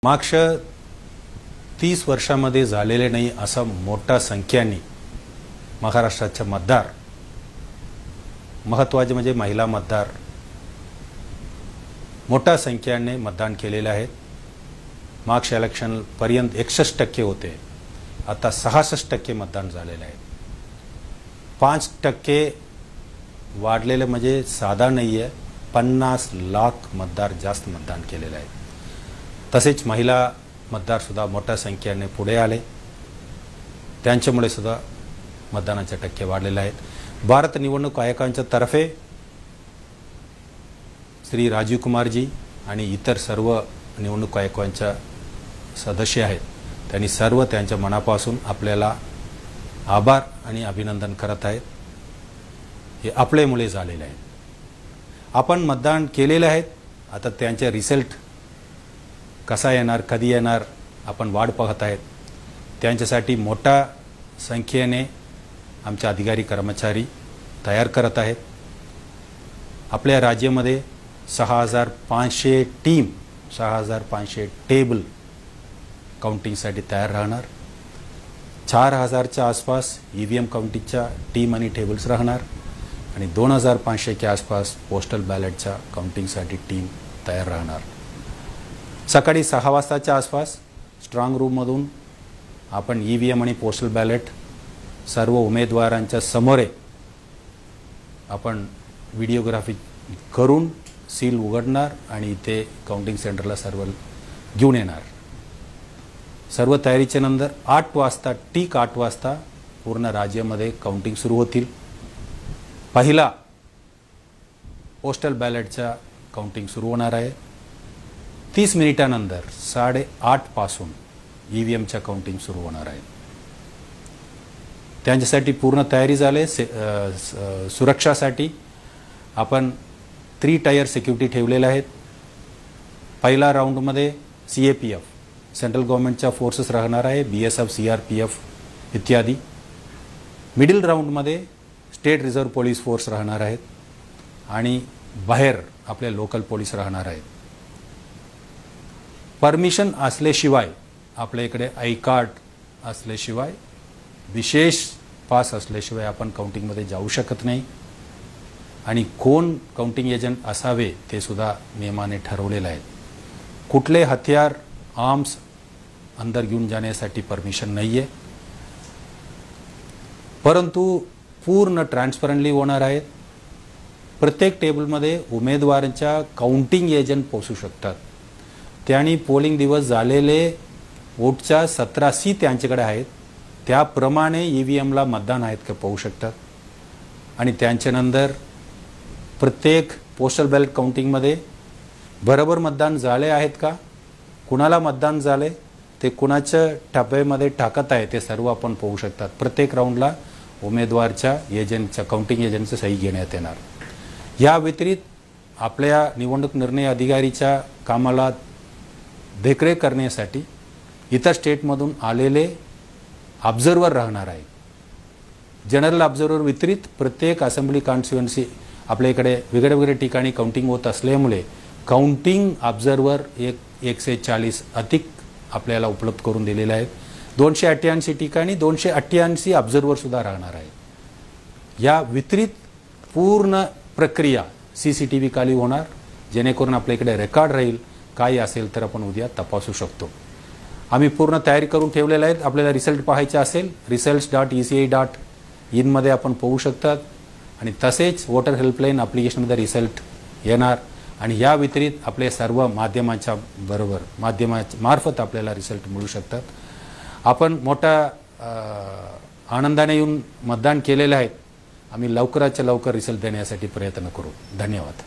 मागच्या 30 वर्षांमध्ये झालेले नाही असा मोठा संख्येने महाराष्ट्राचे मतदार, महत्त्वाचे म्हणजे महिला मतदार मोठ्या संख्येने मतदान केलेले आहेत। मागच्या इलेक्शन पर्यंत 61% होते, आता 66% मतदान झालेले आहे। 5% वाढलेले म्हणजे साधा नाहीये, 50 लाख मतदार जास्त मतदान केलेले आहे। तसेच महिला मतदार सुद्धा मोठ्या संख्येने पुढे आले, त्यांच्यामुळे सुद्धा मतदानाचे टक्के वाढलेले आहेत। भारत निवडणूक आयोगाच्या तर्फे श्री राजीव कुमार जी आणि इतर सर्व निवडणूक आयोगाच्या सदस्य आहेत, त्यांनी सर्व त्यांच्या मनापासून आपल्याला आभार आणि अभिनंदन करत आहेत। हे आपल्यामुळे झालेले आहे। आपण मतदान केलेले आहेत, आता त्यांचे रिझल्ट कसा येणार, कधी येणार, आपण वाट पाहत आहेत। त्यांच्यासाठी मोठ्या संख्येने आमचे अधिकारी कर्मचारी तयार करत आहेत। आपल्या राज्यामध्ये 6500 टीम, 6500 टेबल काउंटिंगसाठी तयार राहणार। 4000च्या आसपास ईव्हीएम काउंटिंगच्या टीम आणि टेबल्स राहणार आणि 2500 के आसपास पोस्टल बॅलेटच्या काउंटिंगसाठी टीम तयार राहणार। सकाळी 6 वाजताच्या आसपास स्ट्रॉंग रूममधून आपण ईव्हीएम आणि पोस्टल बॅलेट सर्व उमेदवारांच्या समोर आपण व्हिडिओग्राफी करून सील उघडणार आणि इथे काउंटिंग सेंटरला सर्व घेऊन येणार। सर्व तयारीच्या नंतर 8 वाजता, ठीक 8 वाजता पूर्ण राज्यामध्ये काउंटिंग सुरू होतील। पहिला पोस्टल बॅलेटचा काउंटिंग सुरू होणार आहे। 30 मिनिटानंतर 8:30 पासून ईव्हीएमच्या काउंटिंग सुरू होणार आहे। त्यांच्यासाठी पूर्ण तयारी झाली। सुरक्षासाठी आपण 3 टायर सिक्युरिटी ठेवलेले आहेत। पहिला राऊंडमध्ये सीएपीएफ, सेंट्रल गव्हर्नमेंटच्या फोर्सेस राहणार आहे, बीएसएफ, सीआरपीएफ इत्यादी। मिडल राऊंडमध्ये स्टेट रिझर्व्ह पोलीस फोर्स राहणार आहेत आणि बाहेर आपले लोकल पोलीस राहणार आहेत। परमिशन असल्याशिवाय, आपल्या इकडे आय कार्ड असल्याशिवाय, विशेष पास असल्याशिवाय आपण काउंटिंगमध्ये जाऊ शकत नाही आणि कोण काउंटिंग एजंट असावे ते सुद्धा नियमाने ठरवलेले आहे। कुठले हथियार, आर्म्स अंदर घेऊन जाण्यासाठी परमिशन नाहीये, परंतु पूर्ण ट्रान्सपरंटली होणार आहेत। प्रत्येक टेबलमध्ये उमेदवारांच्या काउंटिंग एजंट पोहोचू शकतात। त्यांनी पोलिंग दिवस झालेले वोटच्या 17 त्यांच्याकडे आहेत, त्याप्रमाणे ईव्हीएमला मतदान आहेत का पाहू शकतात आणि त्यांच्यानंतर प्रत्येक पोस्टल बॅलेट काउंटिंगमध्ये बरोबर मतदान झाले आहेत का, कुणाला मतदान झाले ते कुणाच्या टप्प्यामध्ये टाकत आहे ते सर्व आपण पाहू शकतात। प्रत्येक राऊंडला उमेदवारच्या एजंटच्या, काउंटिंग एजंटचं सही घेण्यात येणार। या व्यतिरिक्त आपल्या निवडणूक निर्णय अधिकारीच्या कामाला देखरेख करण्यासाठी इतर स्टेटमधून आलेले ऑब्झर्वर राहणार आहे। जनरल ऑब्झर्वर व्यतिरिक्त प्रत्येक असेंब्ली कॉन्स्टिट्युएन्सी आपल्या इकडे वेगळ्या वेगळ्या ठिकाणी काउंटिंग होत असल्यामुळे काउंटिंग ऑब्झर्वर 140 अधिक आपल्याला उपलब्ध करून दिलेले आहेत। 288 ठिकाणी 288 ऑब्झर्वर सुद्धा राहणार आहे। या व्यतिरिक्त पूर्ण प्रक्रिया सीसीटीव्ही खाली होणार, जेणेकरून आपल्या इकडे रेकॉर्ड राहील। काय असेल तर आपण उद्या तपासू शकतो। आम्ही पूर्ण तयारी करून ठेवलेले आहेत। आपल्याला रिझल्ट पाहायचे असेल results.eci.in मध्ये आपण पाहू शकतात आणि तसेच वोटर हेल्पलाईन ॲप्लिकेशनमध्ये रिझल्ट येणार आणि या व्यतिरिक्त आपले सर्व माध्यमांच्या बरोबर माध्यमामार्फत आपल्याला रिझल्ट मिळू शकतात। आपण मोठ्या आनंदाने येऊन मतदान केलेले आहेत। आम्ही लवकराच्या लवकर रिझल्ट देण्यासाठी प्रयत्न करू। धन्यवाद।